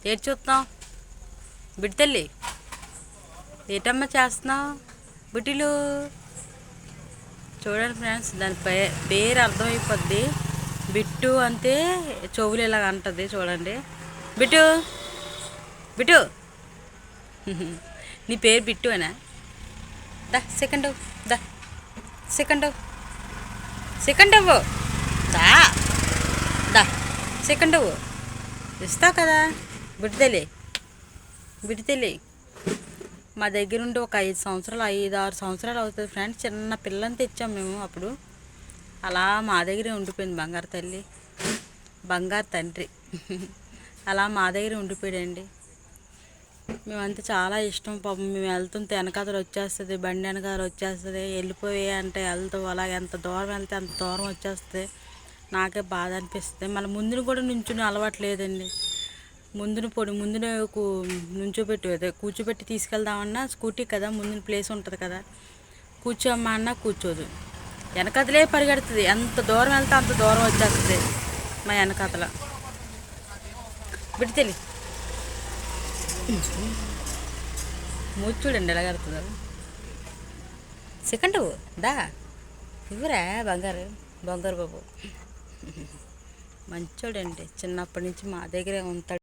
ఏటి చూస్తున్నావు? బిడ్డల్లి ఏటమ్మా చేస్తున్నావు? బిడ్డలు చూడండి ఫ్రెండ్స్, దాని పేరు అర్థమైపోద్ది. బిట్టు అంతే, చెవులు ఇలాగ అంటుంది చూడండి. బిట్టు బిట్టు నీ పేరు బిట్టు అనా? దా సెకండ్ దా సెకండ్ సెకండ్ అవ్వు దా దా సెకండ్ అవ్వు ఇస్తావు కదా. బిడ్డలే బిడ్డలే మా దగ్గర ఉండి ఒక 5 సంవత్సరాలు 5-6 సంవత్సరాలు అవుతుంది ఫ్రెండ్స్. చిన్న పిల్లని తెచ్చాం మేము అప్పుడు. అలా మా దగ్గరే ఉండిపోయింది బంగారు తల్లి, బంగారు తండ్రి. అలా మా దగ్గరే ఉండిపోయాడండి. మేమంతా చాలా ఇష్టం పాపం. మేము వెళ్తుంటే వెనకాతలు వచ్చేస్తుంది, బండి వెనకాల వచ్చేస్తుంది. వెళ్ళిపోయి అంటే వెళ్తాం, అలాగే ఎంత దూరం వెళ్తే అంత దూరం వచ్చేస్తుంది. నాకే బాధ అనిపిస్తుంది. మళ్ళీ ముందును కూడా నుంచుని అలవాటు లేదండి. ముందున నుంచోబెట్టి అదే కూర్చోబెట్టి తీసుకెళ్దామన్నా, స్కూటీ కదా ముందున ప్లేస్ ఉంటుంది కదా, కూర్చోమ్మా అన్నా కూర్చోదు. వెనకతలే పరిగెడుతుంది. ఎంత దూరం వెళ్తే అంత దూరం వచ్చేస్తుంది మా వెనకతల. బిడ్డ తెలి మూడు చూడండి ఎలాగడుతుందో. సెకండ్ దా ఇవ్వరా బంగారు బంగారు బాబు. మంచోడండి, చిన్నప్పటి నుంచి మా దగ్గరే ఉంటాడు.